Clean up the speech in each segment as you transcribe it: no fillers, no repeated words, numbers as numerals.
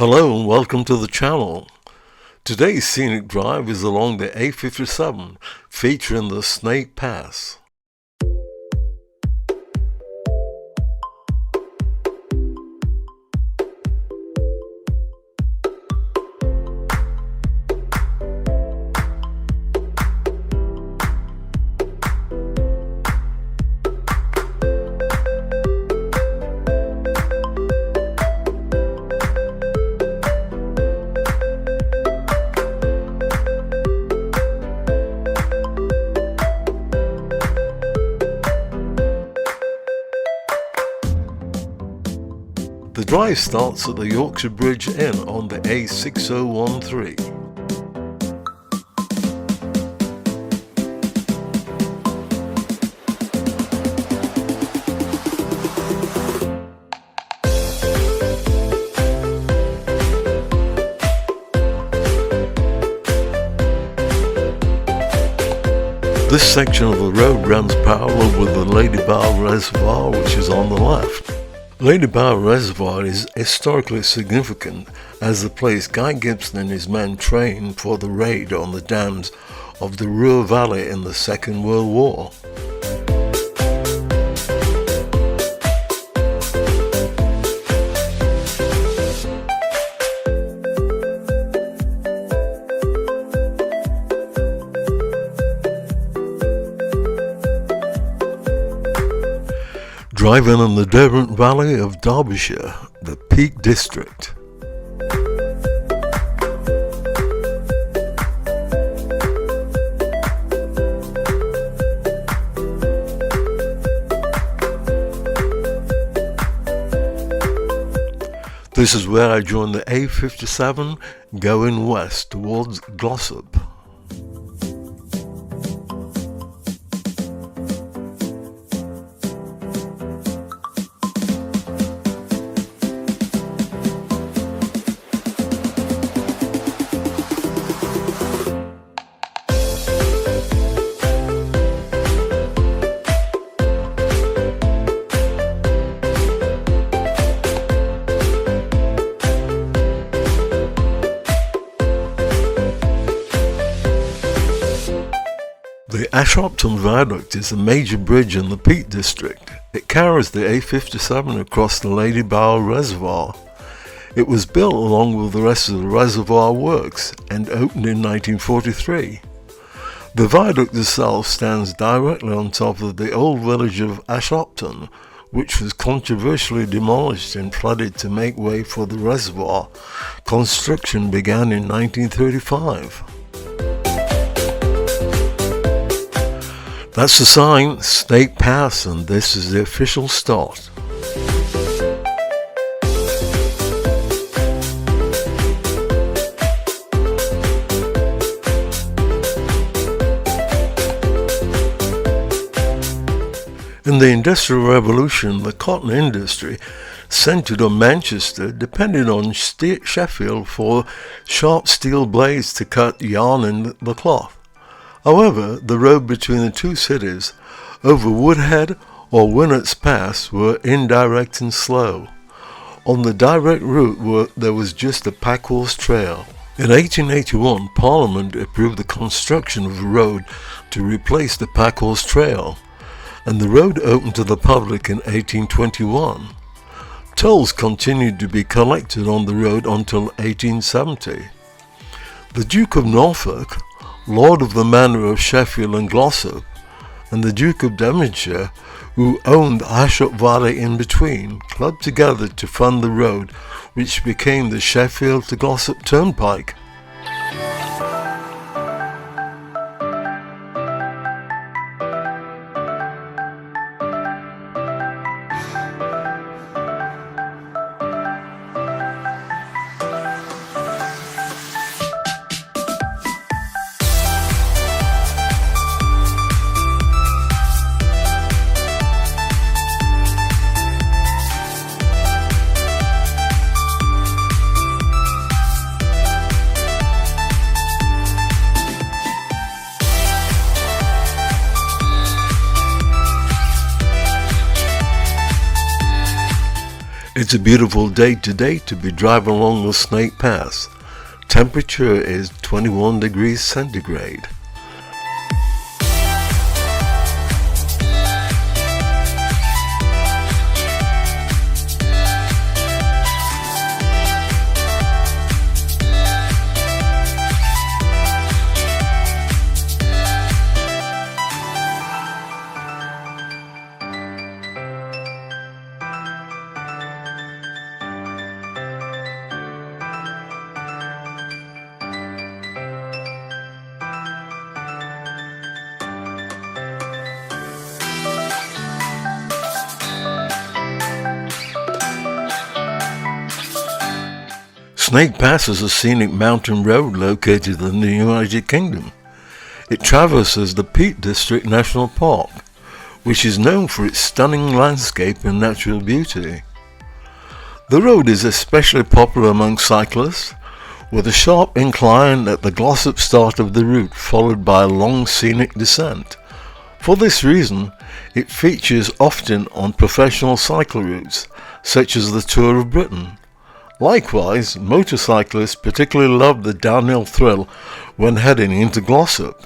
Hello and welcome to the channel. Today's scenic drive is along the A57 featuring the Snake Pass. The drive starts at the Yorkshire Bridge Inn on the A6013. This section of the road runs parallel with the Lady Bower Reservoir, which is on the left. Lady Bower Reservoir is historically significant as the place Guy Gibson and his men trained for the raid on the dams of the Ruhr Valley in the Second World War. Driving in the Derwent Valley of Derbyshire, the Peak District. This is where I joined the A57 going west towards Glossop. The Ashopton Viaduct is a major bridge in the Peak District. It carries the A57 across the Lady Bower Reservoir. It was built along with the rest of the reservoir works and opened in 1943. The viaduct itself stands directly on top of the old village of Ashopton, which was controversially demolished and flooded to make way for the reservoir. Construction began in 1935. That's the sign, Snake Pass, and this is the official start. In the Industrial Revolution, the cotton industry centred on Manchester depended on Sheffield for sharp steel blades to cut yarn in the cloth. However, the road between the two cities, over Woodhead or Winnett's Pass, were indirect and slow. On the direct route there was just a packhorse trail. In 1881, Parliament approved the construction of a road to replace the packhorse trail, and the road opened to the public in 1821. Tolls continued to be collected on the road until 1870. The Duke of Norfolk, Lord of the Manor of Sheffield and Glossop, and the Duke of Devonshire, who owned the Ashop Valley in between, clubbed together to fund the road which became the Sheffield to Glossop Turnpike. It's a beautiful day today to be driving along the Snake Pass. Temperature is 21 degrees centigrade. Snake Pass is a scenic mountain road located in the United Kingdom. It traverses the Peak District National Park, which is known for its stunning landscape and natural beauty. The road is especially popular among cyclists, with a sharp incline at the glossop start of the route followed by a long scenic descent. For this reason, it features often on professional cycle routes, such as the Tour of Britain. Likewise, motorcyclists particularly love the downhill thrill when heading into Glossop.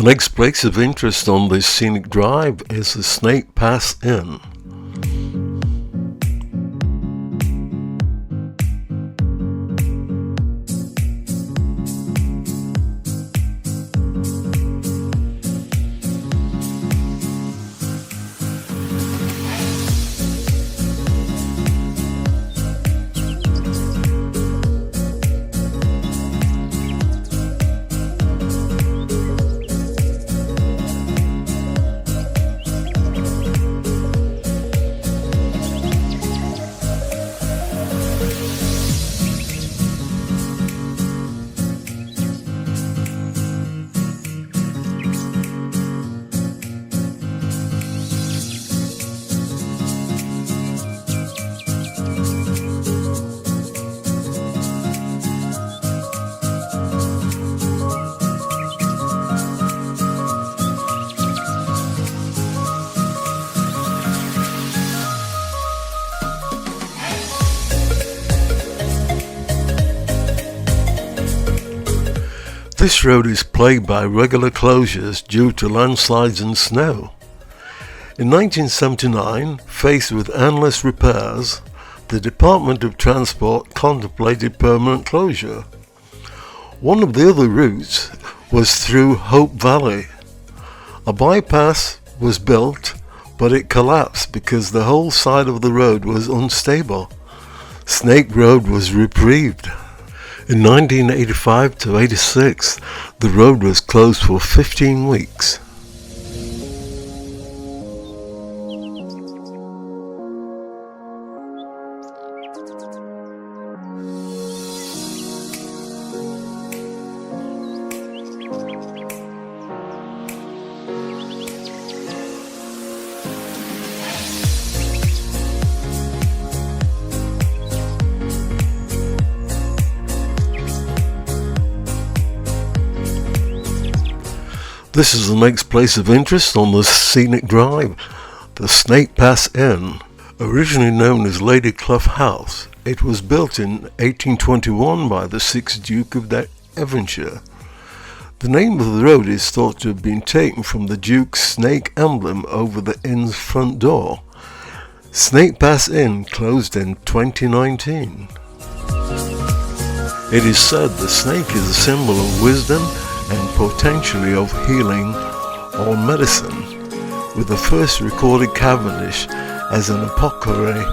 The next place of interest on this scenic drive is the Snake Pass Inn. This road is plagued by regular closures due to landslides and snow. In 1979, faced with endless repairs, the Department of Transport contemplated permanent closure. One of the other routes was through Hope Valley. A bypass was built, but it collapsed because the whole side of the road was unstable. Snake Road was reprieved. In 1985 to 86, the road was closed for 15 weeks. This is the next place of interest on the scenic drive. The Snake Pass Inn, originally known as Lady Clough House, it was built in 1821 by the 6th Duke of Devonshire. The name of the road is thought to have been taken from the Duke's snake emblem over the inn's front door. Snake Pass Inn closed in 2019. It is said the snake is a symbol of wisdom and potentially of healing or medicine, with the first recorded Cavendish as an apothecary.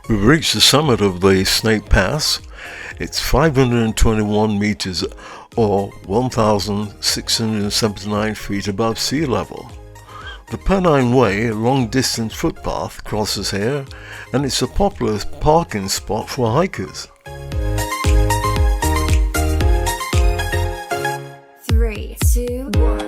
We've reached the summit of the Snake Pass. It's 521 meters or 1,679 feet above sea level. The Pennine Way, a long-distance footpath, crosses here, and it's a popular parking spot for hikers. 3, 2, 1.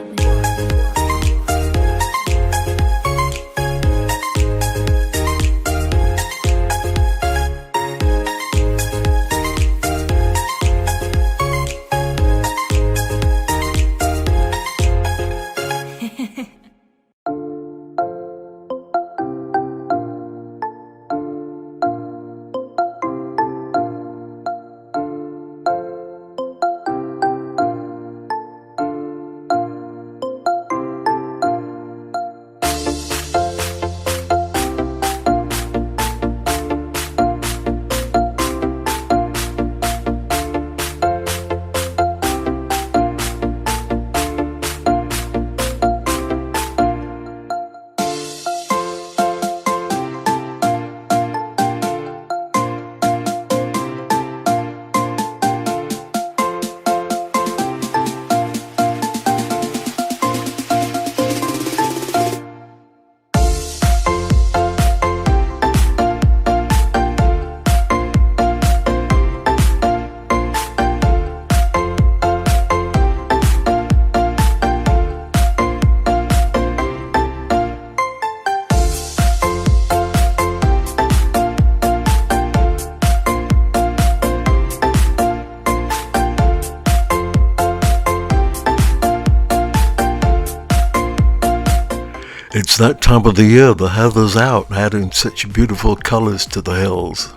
It's that time of the year, the heather's out, adding such beautiful colours to the hills.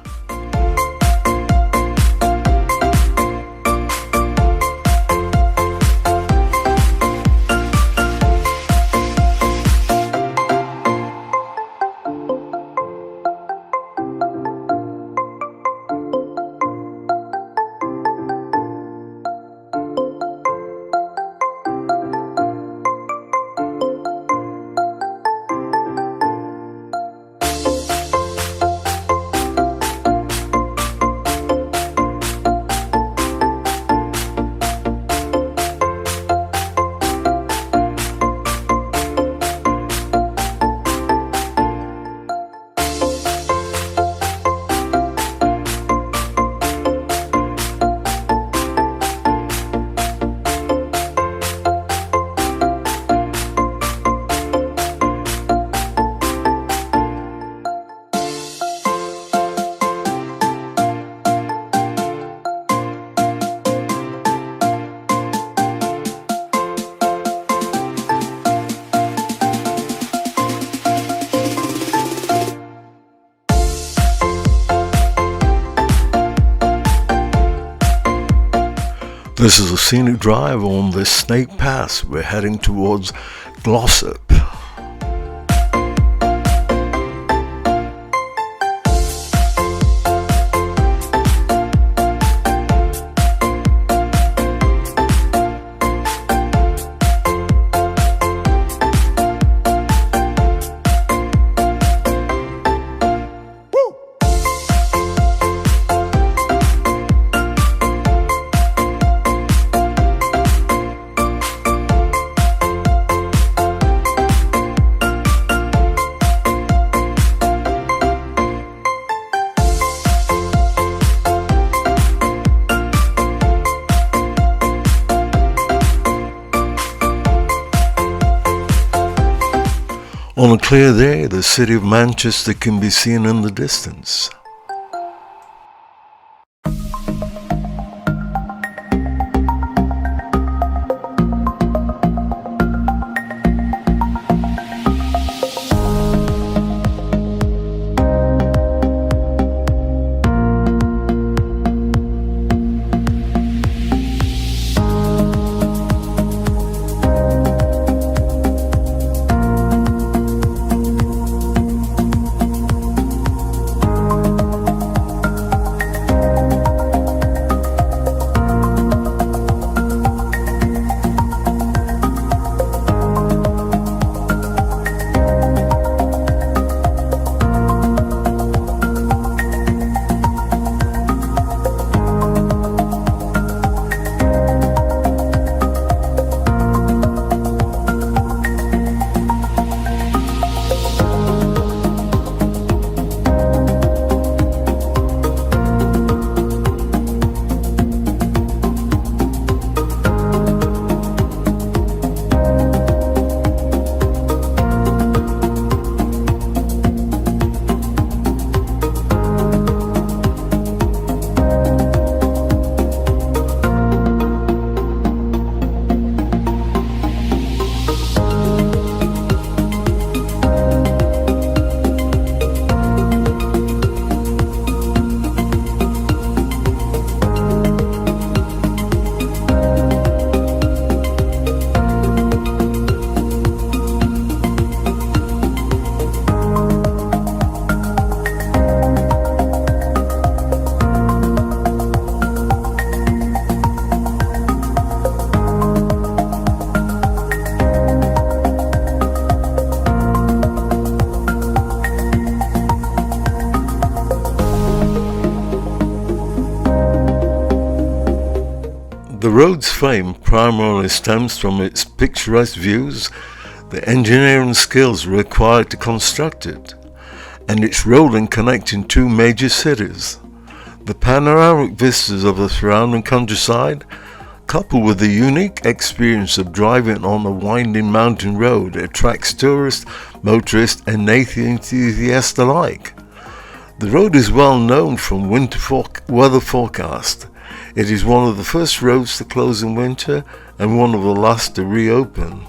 This is a scenic drive on the Snake Pass. We're heading towards Glossop. On a clear day, the city of Manchester can be seen in the distance. The road's fame primarily stems from its picturesque views, the engineering skills required to construct it, and its role in connecting two major cities. The panoramic vistas of the surrounding countryside, coupled with the unique experience of driving on a winding mountain road, attracts tourists, motorists, and nature enthusiasts alike. The road is well known from weather forecast. It is one of the first roads to close in winter and one of the last to reopen.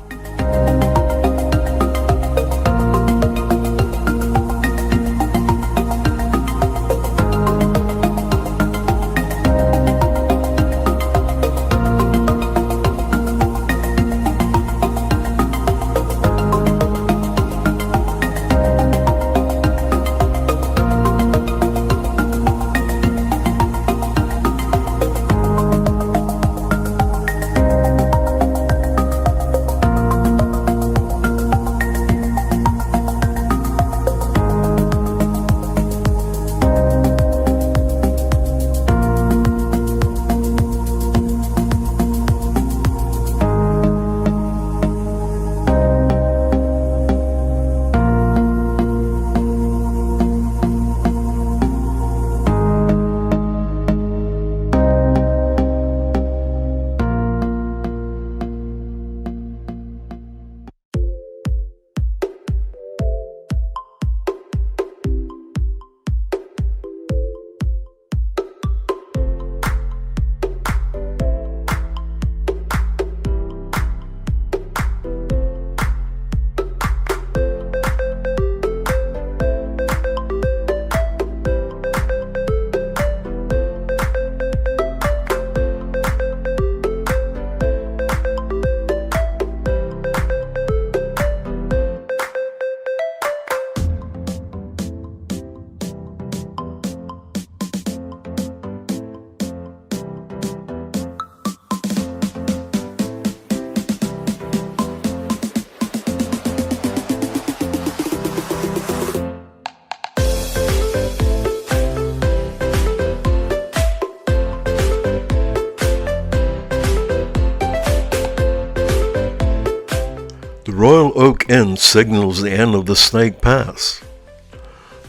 Royal Oak Inn signals the end of the Snake Pass.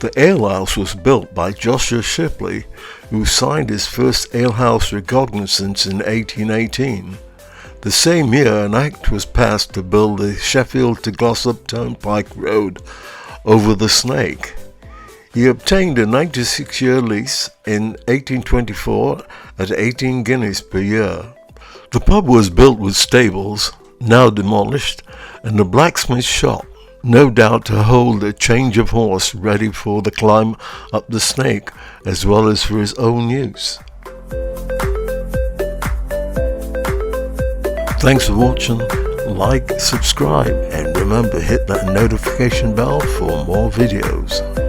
The alehouse was built by Joshua Shipley, who signed his first alehouse recognizance in 1818. The same year, an act was passed to build the Sheffield to Glossop Turnpike Road over the Snake. He obtained a 96-year lease in 1824 at 18 guineas per year. The pub was built with stables, now demolished, and a blacksmith shop, no doubt to hold a change of horse ready for the climb up the Snake, as well as for his own use. Thanks for watching. Like, subscribe, and remember, hit that notification bell for more videos.